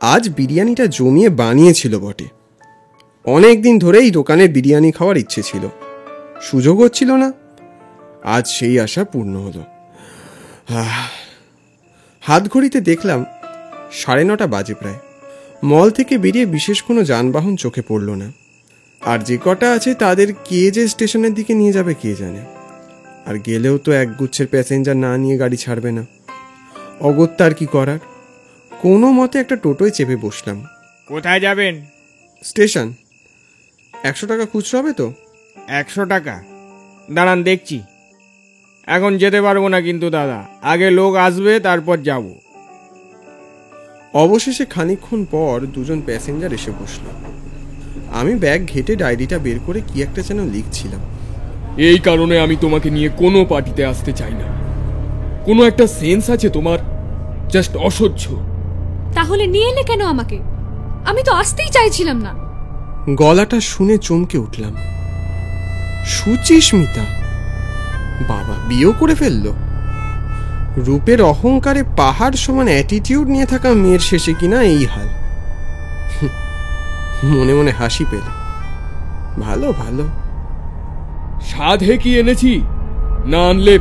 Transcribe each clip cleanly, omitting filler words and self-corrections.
আজ বিরিয়ানিটা জমিয়ে বানিয়েছিল বটে। অনেক দিন ধরেই দোকানে বিরিয়ানি খাওয়ার ইচ্ছে ছিল, সুযোগ হচ্ছিল না। আজ সেই আশা পূর্ণ হলো। হাত ঘড়িতে দেখলাম 9:30 বাজে প্রায়। মল থেকে বেরিয়ে বিশেষ কোনো যানবাহন চোখে পড়ল না। আর যে কটা আছে তাদের কে যে স্টেশনের দিকে নিয়ে যাবে কে জানে। আর গেলেও তো একগুচ্ছের প্যাসেঞ্জার না নিয়ে গাড়ি ছাড়বে না। অগত্যার কি করার, কোনো মতে একটা টোটোয় চেপে বসলাম। কোথায় যাবেন? স্টেশন। 100 টাকা খুচরো হবে তো? 100 টাকা? দাঁড়ান দেখছি। এখন যেতে পারবো না কিন্তু দাদা, আগে লোক আসবে তারপর যাব। অবশেষে খানিকক্ষণ পর দুজন প্যাসেঞ্জার এসে বসল। আমি ব্যাগ ঘেটে ডায়েরিটা বের করে কি একটা যেন লিখছিলাম। এই কারণে আমি তোমাকে নিয়ে কোনো পার্টিতে আসতে চাই না। কোনো একটা সেন্স আছে তোমার? জাস্ট অসহ্য। তাহলে নিয়ে এলে কেন আমাকে? আমি তো আসতেই চাইছিলাম না। গলাটা শুনে চমকে উঠলাম। সুচিস্মিতা! বাবা বিয়েও করে ফেললো। রূপের অহংকারে পাহাড় সমান অ্যাটিটিউড নিয়ে থাকা মেয়ের শেষে কিনা এই হাল। মনে মনে হাসি পেল। ভালো ভালো। সাধে কি এনেছি? না আনলে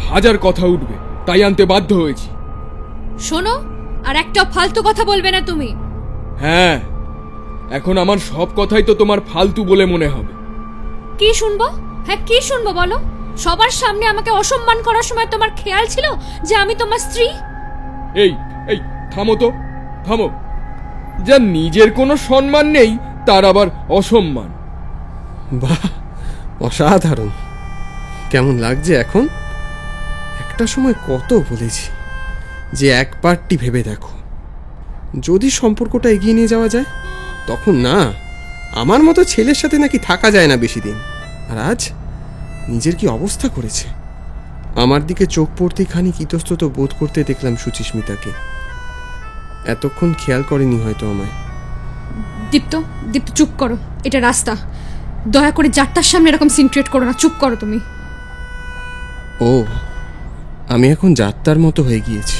1000 কথা উঠবে, তাই আনতে বাধ্য হয়েছি। শোনো, আর একটা ফালতু কথা বলবে না তুমি। হ্যাঁ, এখন আমার সব কথাই তো তোমার ফালতু বলে মনে হবে। কি শুনবো? হ্যাঁ কি শুনবো বলো? সবার সামনে আমাকে অসম্মান করার সময় তোমার খেয়াল ছিল যে আমি তোমার স্ত্রী? এই এই থামো তো, থামো। যার নিজের কোনো সম্মান নেই তার আবার অসম্মান। বাহ, অসাধারণ। কেমন লাগছে এখন? একটা সময় কত বলেছি যে একবারটি ভেবে দেখো, যদি সম্পর্কটা এগিয়ে নিয়ে যাওয়া যায় তখন না, আমার মতো ছেলের সাথে নাকি থাকা যায় না বেশি দিন। আর আজ নিজের কি অবস্থা করেছে। আমার দিকে চোখ পড়তেই খানিক ইতস্তত বোধ করতে দেখলাম সুচিস্মিতাকে। এতক্ষণ খেয়াল করেনি হয়তো আমায়। দীপ্ত, দীপ্ত চুপ করো, এটা রাস্তা। দয়া করে যাত্রার সামনে এরকম সিন ক্রিয়েট করো না, চুপ করো তুমি। ও, আমি এখন যাত্রার মতো হয়ে গিয়েছি।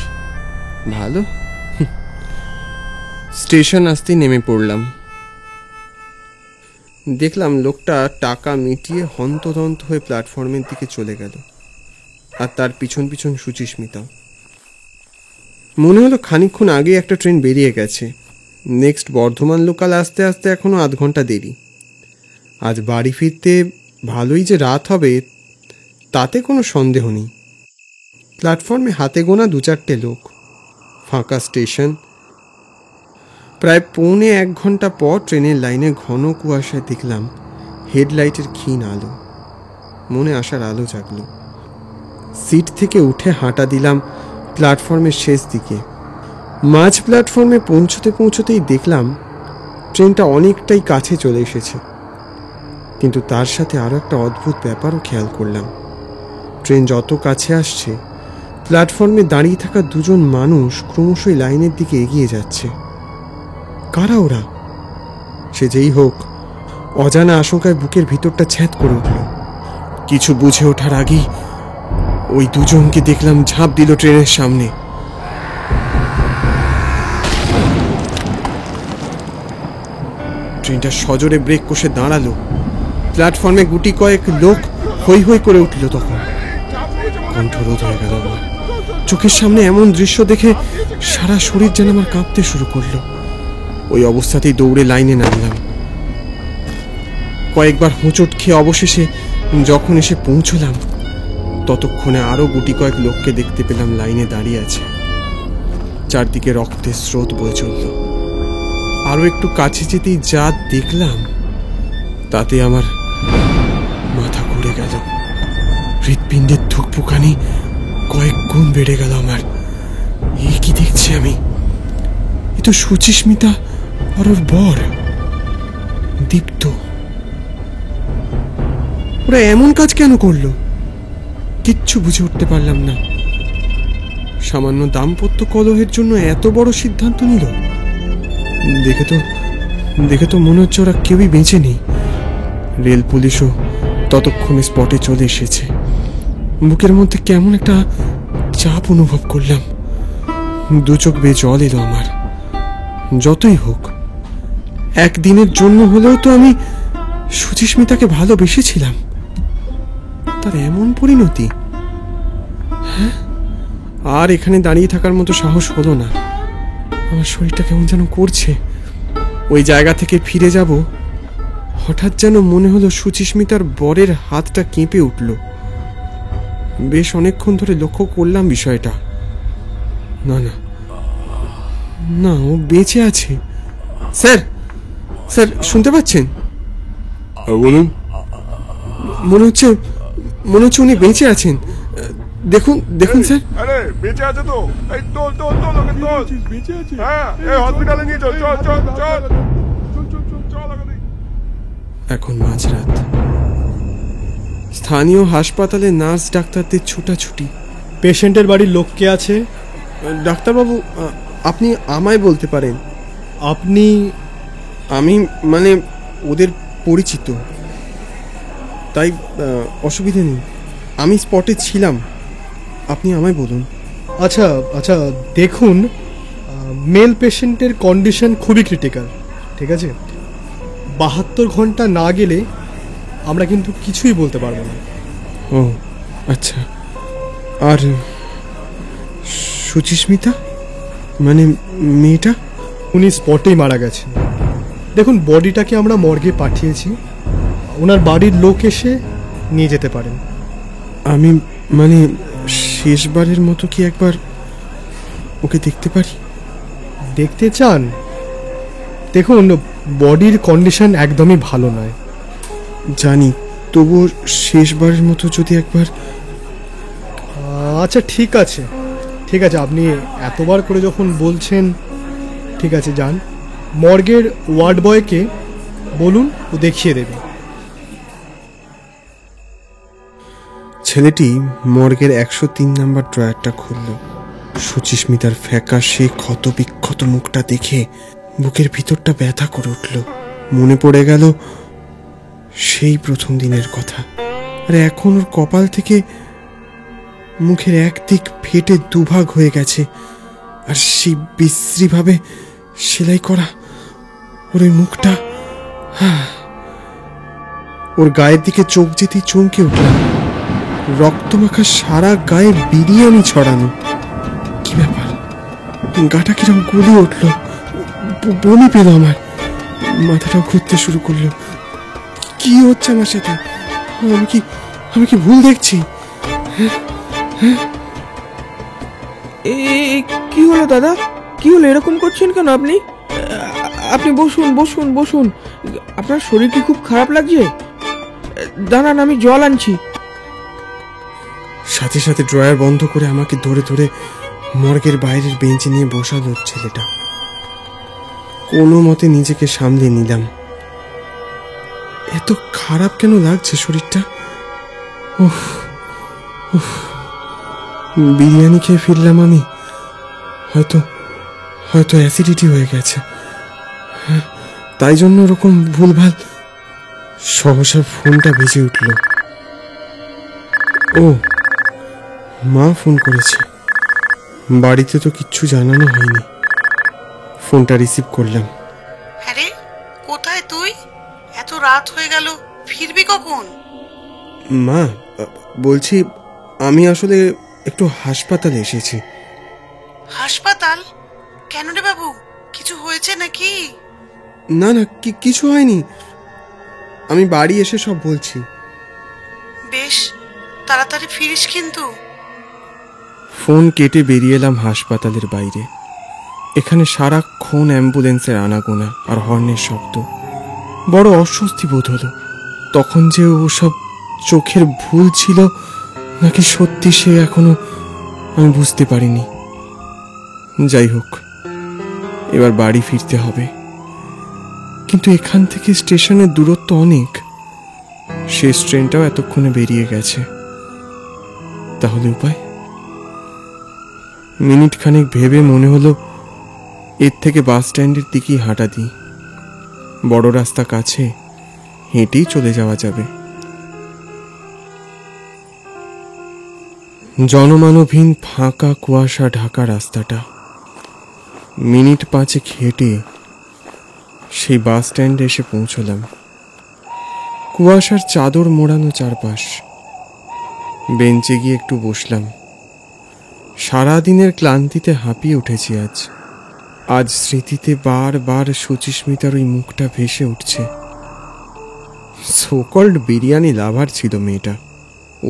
ভালো। স্টেশন আসতেই নেমে পড়লাম। দেখলাম লোকটা টাকা মিটিয়ে হন্তদন্ত হয়ে প্ল্যাটফর্মের দিকে চলে গেল, আর তার পিছন পিছন সুচিস্মিতা। মনে হলো খানিকক্ষণ আগে একটা ট্রেন বেরিয়ে গেছে। নেক্সট বর্ধমান লোকাল আসতে আসতে এখনো 8 ঘন্টা দেরি। আজ বাড়ি ফিরতে ভালোই যে রাত হবে তাতে কোনো সন্দেহ নেই। প্ল্যাটফর্মে হাতে গোনা 2-4টে লোক, ফাঁকা স্টেশন। প্রায় 1.25 ঘন্টা পর ট্রেনের লাইনে ঘন কুয়াশায় দেখলাম হেডলাইটের ক্ষীণ আলো। মনে আসার আলো জাগলো। সিট থেকে উঠে হাঁটা দিলাম প্ল্যাটফর্মের শেষ দিকে। মাঝ প্ল্যাটফর্মে পৌঁছতেই দেখলাম ট্রেনটা অনেকটাই কাছে চলে এসেছে। কিন্তু তার সাথে আরও একটা অদ্ভুত ব্যাপারও খেয়াল করলাম। ট্রেন যত কাছে আসছে, প্ল্যাটফর্মে দাঁড়িয়ে থাকা দুজন মানুষ ক্রমশই লাইনের দিকে এগিয়ে যাচ্ছে। কারা ওরা? সে যেই হোক, অজানা আশঙ্কায় বুকের ভিতরটা ছ্যাঁত করে উঠল। কিছু বুঝে ওঠার আগেই ওই দুজনকে দেখলাম ঝাঁপ দিল ট্রেনের সামনে। ট্রেনটা সজোরে ব্রেক কষে দাঁড়ালো। প্ল্যাটফর্মে গুটি কয়েক লোক হৈ হৈ করে উঠল। তখন কণ্ঠরোধ হয়ে গেল আমার। চোখের সামনে এমন দৃশ্য দেখে সারা শরীর যেন আমার কাঁপতে শুরু করলো। ওই অবস্থাতেই দৌড়ে লাইনে নামলাম। কয়েকবার হোঁচট খেয়ে অবশেষে যখন এসে পৌঁছলাম, ততক্ষণে আরো গুটি কয়েক লোককে দেখতে পেলাম লাইনে দাঁড়িয়ে আছে। চারদিকে রক্তের স্রোত বয়ে চলল। আরো একটু কাছে যেতেই যা দেখলাম তাতে আমার মাথা ঘুরে গেল। হৃৎপিণ্ডের ধুকপুকানি কয়েক গুণ বেড়ে গেল আমার। এই কি দেখছি আমি? এ তো সুচিস্মিতা আর ওর বর দীপ্ত। ওরা এমন কাজ কেন করলো? কিচ্ছু বুঝে উঠতে পারলাম না। সামান্য দাম্পত্য কলহের জন্য এত বড় সিদ্ধান্ত নিল। দেখে তো মনে হচ্ছে ওরা কেউই বেঁচে নেই। রেল পুলিশও ততক্ষণে স্পটে চলে এসেছে। বুকের মধ্যে কেমন একটা চাপ অনুভব করলাম। 2 চোখ বেয়ে জল এলো আমার। যতই হোক, একদিনের জন্য হলেও তো আমি সুচিস্মিতাকে ভালোবেসেছিলাম। তার এমন পরিণতি! হ্যাঁ, আর এখানে দাঁড়িয়ে থাকার মতো সাহস হলো না। আমার শরীরটা কেমন যেন করছে। ওই জায়গা থেকে ফিরে যাব, হঠাৎ যেন মনে হলো সুচিস্মিতার বরের হাতটা কেঁপে উঠল। বেশ অনেকক্ষণ ধরে লক্ষ্য করলাম বিষয়টা। না না না, ও বেঁচে আছে। স্যার, স্যার শুনতে পাচ্ছেন? বলুন। মনে হচ্ছে উনি বেঁচে আছেন। দেখুন দেখুন স্যার। আরে বেঁচে আছে তো, এই তোল তোল তোল ওকে তোল। বেঁচে আছে? হ্যাঁ, এই হসপিটালে নিয়ে চল চল চল চল চল। এখন মাঝরাত। স্থানীয় হাসপাতালে নার্স ডাক্তারদের ছুটাছুটি। পেশেন্টের বাড়ির লোক কে আছে? ডাক্তারবাবু, আপনি আমায় বলতে পারেন। আপনি? আমি মানে ওদের পরিচিত, তাই অসুবিধে নেই। আমি স্পটে ছিলাম, আপনি আমায় বলুন। আচ্ছা আচ্ছা, দেখুন, মেল পেশেন্টের কন্ডিশন খুবই ক্রিটিক্যাল, ঠিক আছে? 72 ঘন্টা না গেলে আমরা কিন্তু কিছুই বলতে পারবো না। ও আচ্ছা। আর সুচিস্মিতা মানে মেয়েটা? উনি স্পটেই মারা গেছেন। দেখুন, বডিটাকে আমরা মর্গে পাঠিয়েছি, ওনার বাড়ির লোক এসে নিয়ে যেতে পারেন। আমি মানে শেষবারের মতো কি একবার ওকে দেখতে পারি? দেখতে চান? দেখুন, বডির কন্ডিশন একদমই ভালো নয়। জানি, তবুও শেষবারের মতো যদি একবার। আচ্ছা ঠিক আছে ঠিক আছে, আপনি এতবার করে যখন বলছেন, ঠিক আছে যান। মর্গের ওয়ার্ড বয়কে বলুন, ও দেখিয়ে দেবে। ছেলেটি মর্গের 103 নম্বর ড্রয়ারটা খুলল। সুচিস্মিতার ফ্যাকাশে ক্ষতবিক্ষত মুখটা দেখে বুকের ভিতরটা ব্যথা করে উঠল। মনে পড়ে গেল সেই প্রথম দিনের কথা। আর এখন ওর কপাল থেকে মুখের একদিক ফেটে দুভাগ হয়ে গেছে, আর সেই বিশ্রীভাবে সেলাই করা ওর ওই মুখটা। ওর গায়ের দিকে চোখ যেতেই চমকে উঠলাম। রক্তমাখা সারা গায়ে বিরিয়ানি ছড়ানো। কি ব্যাপার? গাটা কিরম গলে উঠল, বমি পেল আমার, মাথাটাও ঘুরতে শুরু করলো। কি হচ্ছে আমার সাথে? আমি কি ভুল দেখছি? কি হলো দাদা? কি হলো? এরকম করছেন কেন আপনি? আপনি বসুন বসুন বসুন। আপনার শরীর কি খুব খারাপ লাগছে? দাঁড়ান, আমি জল আনছি। সাথে সাথে ড্রয়ার বন্ধ করে আমাকে ধরে ধরে মর্গের বাইরের বেঞ্চে নিয়ে বসালো ছেলেটা। কোনো মতে নিজেকে সামলে নিলাম। এত খারাপ কেন লাগছে শরীরটা? উফ উফ, বিরিয়ানি খেয়ে ফিরলাম আমি। হয়তো অ্যাসিডিটি হয়ে গেছে, তাই জন্য ওরকম ভুলভাল। সহসা ফোনটা বেজে উঠল। ও, মা ফোন করেছে। বাড়িতে তো কিচ্ছু জানানো হয়নি। ফোনটা রিসিভ করলাম। আরে কোথায় তুই? এত রাত হয়ে গেল, ফিরবি কখন? মা, বলছি আমি আসলে একটু হাসপাতালে এসেছি। হাসপাতাল? কেন রে বাবু, কিছু হয়েছে নাকি? না না, কিছু হয়নি। আমি বাড়ি এসে সব বলছি। বেশ, তাড়াতাড়ি ফিরিস কিন্তু। ফোন কেটে বেরিয়ে এলাম হাসপাতালের বাইরে। এখানে সারাক্ষণ অ্যাম্বুলেন্সের আনাগোনা আর হর্নের শব্দ। বড় অস্বস্তি বোধ হলো। তখন যে ওসব চোখের ভুল ছিল নাকি সত্যি, সে এখনো আমি বুঝতে পারিনি। যাই হোক, এবার বাড়ি ফিরতে হবে। কিন্তু এখান থেকে স্টেশনের দূরত্ব অনেক। শেষ ট্রেনটাও এতক্ষণে বেরিয়ে গেছে। তাহলে উপায়? মিনিট খানেক ভেবে মনে হলো এর থেকে বাস স্ট্যান্ডের দিকেই হাঁটা দিই। বড় রাস্তা কাছে, হেঁটেই চলে যাওয়া যাবে। জনমানবহীন ফাঁকা কুয়াশা ঢাকা রাস্তাটা। মিনিট 5 হেঁটে সেই বাস স্ট্যান্ডে এসে পৌঁছলাম। কুয়াশার চাদর মোড়ানো চারপাশ। বেঞ্চে গিয়ে একটু বসলাম। সারাদিনের ক্লান্তিতে হাঁপিয়ে উঠেছি আজ। আজ স্মৃতিতে বারবার সুচিস্মিতার ওই মুখটা ভেসে উঠছে। সোকল্ড বিরিয়ানি লাভার ছিল মেয়েটা।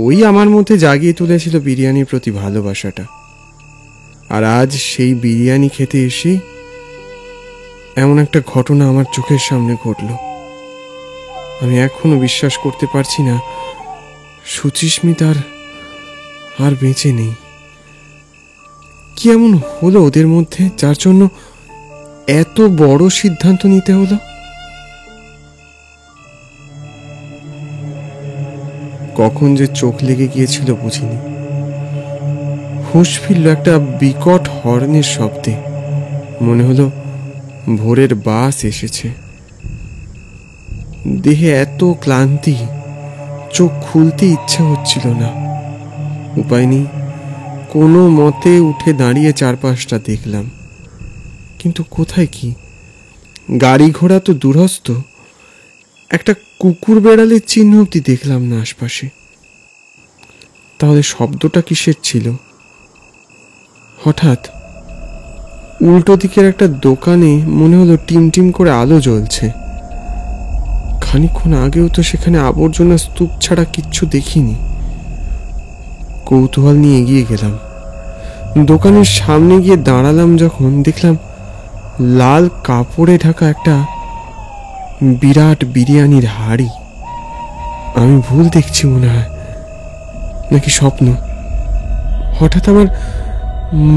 ওই আমার মধ্যে জাগিয়ে তুলেছিল বিরিয়ানির প্রতি ভালোবাসাটা। আর আজ সেই বিরিয়ানি খেতে এসে এমন একটা ঘটনা আমার চোখের সামনে ঘটল। আমি এখনো বিশ্বাস করতে পারছি না সুচিস্মিতার আর বেঁচে নেই। কি এমন হলো ওদের মধ্যে যার জন্য এত বড় সিদ্ধান্ত নিতে হলো? কখন যে চোখ লেগে গিয়েছিল বুঝিনি। হুঁশ ফিরল একটা বিকট হর্নের শব্দে। মনে হলো ভোরের বাস এসেছে। দেহে এত ক্লান্তি, চোখ খুলতে ইচ্ছে হচ্ছিল না। উপায় নেই, কোনো মতে উঠে দাঁড়িয়ে চারপাশটা দেখলাম। কিন্তু কোথায় কি? গাড়ি ঘোড়া তো দূরস্থ, একটা কুকুর বেড়ালের চিহ্ন অব্দি দেখলাম না আশপাশে। তাহলে শব্দটা কিসের ছিল? হঠাৎ উল্টো দিকের একটা দোকানে মনে হলো টিম করে আলো জ্বলছে। খানিকক্ষণ আগেও তো সেখানে আবর্জনা স্তূপ ছাড়া কিচ্ছু দেখিনি। কৌতূহল নিয়ে এগিয়ে গেলাম। দোকানের সামনে গিয়ে দাঁড়ালাম যখন, দেখলাম লাল কাপড়ে ঢাকা একটা বিরাট বিরিয়ানির হাড়ি। আমি ভুল দেখছি মনে হয়, নাকি স্বপ্ন? হঠাৎ আমার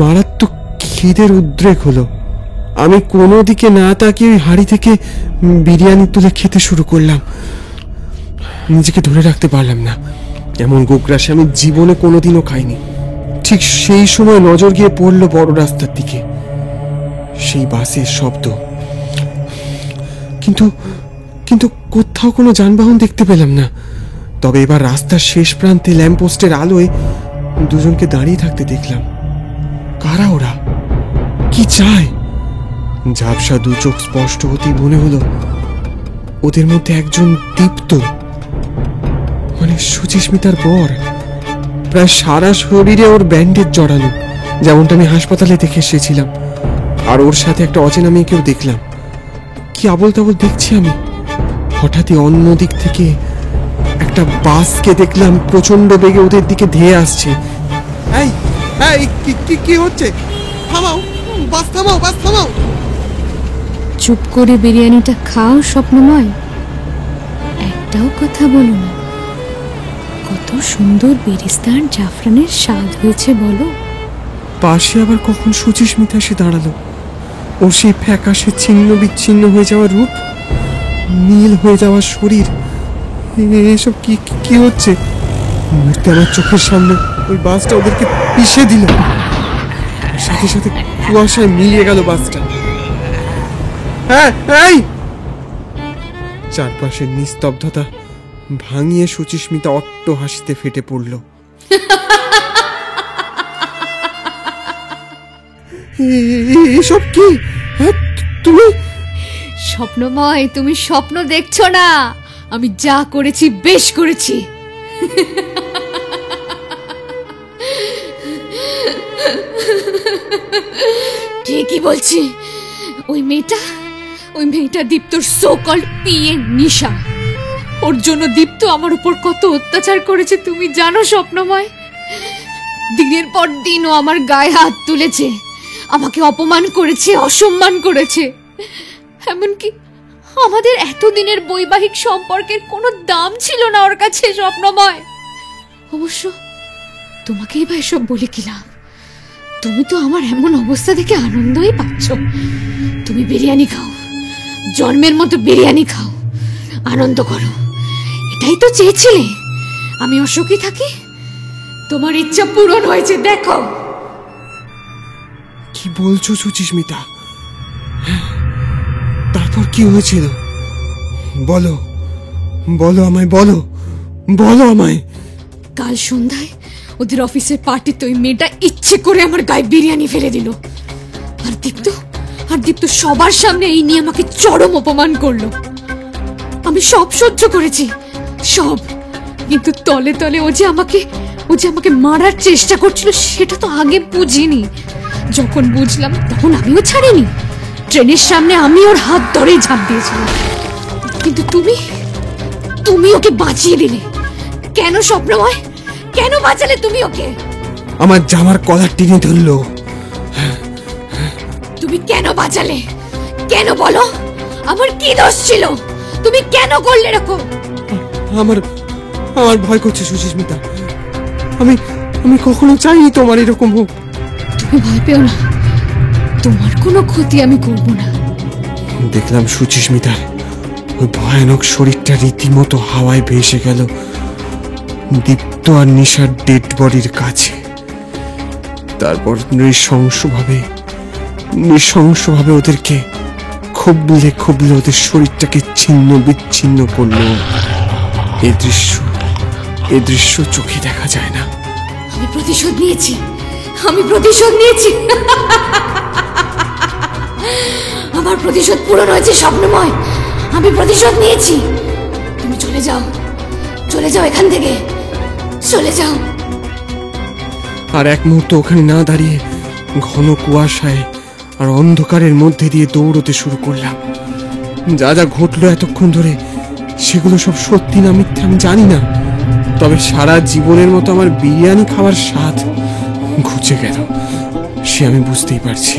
মারাত্মক খিদের উদ্রেক হলো। আমি কোনো দিকে না তাকিয়ে ওই হাড়ি থেকে বিরিয়ানি তুলে খেতে শুরু করলাম। নিজেকে ধরে রাখতে পারলাম না। এমন গোগ্রাসে আমি জীবনে কোনোদিনও খাইনি। ঠিক সেই সময় নজর গিয়ে পড়ল বড় রাস্তার দিকে। সেই বাসের শব্দ, কিন্তু কিন্তু কোথাও কোনো যানবাহন দেখতে পেলাম না। তবে এবার রাস্তার শেষ প্রান্তে ল্যাম্পপোস্টের আলোয় দুজনকে দাঁড়িয়ে থাকতে দেখলাম। কারা ওরা? কি চায়? ঝাপসা দু চোখ স্পষ্ট হতেই মনে হলো ওদের মধ্যে একজন দীপ্ত, মানে সুচিস্মিতার বর। প্রায় সারা শরীরে ওর ব্যান্ডেজ জড়ানো, যেমনটা আমি হাসপাতালে দেখে এসেছিলাম। আর ওর সাথে একটা অচেনা মেয়েকেও দেখলাম। কি আবল তাবল দেখছি আমি। হঠাৎই অন্য দিক থেকে একটা বাসকে দেখলাম প্রচন্ড বেগে ওদের দিকে ধেয়ে আসছে। এই এই কি হচ্ছে? থামাও, বাস থামাও, বাস থামাও। চুপ করে বিরিয়ানিটা খাও স্বপ্নময়, একটাও কথা বলো না। কত সুন্দর বেরেস্তার জাফরানের স্বাদ হয়েছে বলো। পাশে আবার কখন সুচিস্মিতা এসে দাঁড়ালো। ওর সেই ফ্যাকাশে ছিন্ন বিচ্ছিন্ন হয়ে যাওয়া রূপ, নীল হয়ে যাওয়া শরীর, এসব কি হচ্ছে? মুহূর্তে আমার চোখের সামনে ওই বাসটা ওদেরকে পিষে দিল। সাথে সাথে কুয়াশায় মিলিয়ে গেল বাসটা। হ্যাঁ, এই চারপাশের নিস্তব্ধতা ভাঙিয়ে সুচিস্মিতা অট্ট হাসিতে ফেটে পড়ল। এসব কি? তুমি স্বপ্নময়, তুমি স্বপ্ন দেখছো না। আমি যা করেছি বেশ করেছি। ঠিকই বলছি। ওই মেয়েটা দীপ্তর সো কল্ড পিএ নিশা। ওর জন্য দীপ্ত আমার উপর কত অত্যাচার করেছে তুমি জানো স্বপ্নময়। দিনের পর দিন ও আমার গায়ে হাত তুলেছে, আমাকে অপমান করেছে, অসম্মান করেছে। এমনকি আমাদের এতদিনের বৈবাহিক সম্পর্কের কোনো দাম ছিল না ওর কাছে স্বপ্নময়। অবশ্য তোমাকেই বা এসব বলে কি লাভ? তুমি তো আমার এমন অবস্থা দেখে আনন্দই পাচ্ছ। তুমি বিরিয়ানি খাও, জন্মের মতো বিরিয়ানি খাও, আনন্দ করো। এটাই তো চেয়েছিলে আমি অসুখী থাকি। তোমার ইচ্ছা পূরণ হয়েছে, দেখো। কি বলছো সুচিস্মিতা? তারপর কি হয়েছিল? বলো বলো আমায়, বলো আমায়। কাল সন্ধ্যায় ওদের অফিসের পার্টিতে ওই মেয়েটা ইচ্ছে করে আমার গায়ে বিরিয়ানি ফেলে দিল। আর দীপ্ত সবার সামনে এই নিয়ে আমাকে চরম অপমান করলো। আমি সব সহ্য করেছি, সব। কিন্তু তলে তলে ও যে আমাকে মারার চেষ্টা করছিল সেটা তো আগে বুঝিনি। যখন বুঝলাম তখন আমিও ছাড়িনি। ট্রেনের সামনে আমি ওর হাত ধরেই ঝাঁপ দিয়েছিলাম। কিন্তু তুমি ওকে বাঁচিয়ে দিলে কেন স্বপ্নময়? কেন বাঁচালে তুমি ওকে? আমার জামার কলার টেনে ধরলো। তুমি কেন বাঁচালে? কেন বলো? আমার কি দোষ ছিল? তুমি কেন করলে এরকম? আমার ভয় করছে সুচিস্মিতা। আমি কখনো চাইনি তোমার এরকম হোক। তুমি ভয় পেও না, তোমার কোনো ক্ষতি আমি করব না। দেখলাম সুচিস্মিতার ওই ভয়ানক শরীরটা রীতিমতো হাওয়ায় ভেসে গেল দীপ্ত আর নিশার ডেড বডির কাছে। তারপর নৃশংসভাবে ওদেরকে খুবলে ওদের শরীরটাকে ছিন্ন বিচ্ছিন্ন করলো। এ দৃশ্য চোখে দেখা যায় না। আমি প্রতিশোধ নিয়েছি। আমার প্রতিশোধ পূরণ হয়েছে স্বপ্নময়। আমি প্রতিশোধ নিয়েছি। তুমি চলে যাও এখান থেকে, চলে যাও। আর এক মুহূর্ত ওখানে না দাঁড়িয়ে ঘন কুয়াশায় আর অন্ধকারের মধ্যে দিয়ে দৌড়তে শুরু করলাম। যা যা ঘটলো এতক্ষণ ধরে সেগুলো সব সত্যি না মিথ্যে আমি জানি না, তবে সারা জীবনের মতো আমার বিরিয়ানি খাওয়ার স্বাদ ঘুচে গেল সে আমি বুঝতেই পারছি।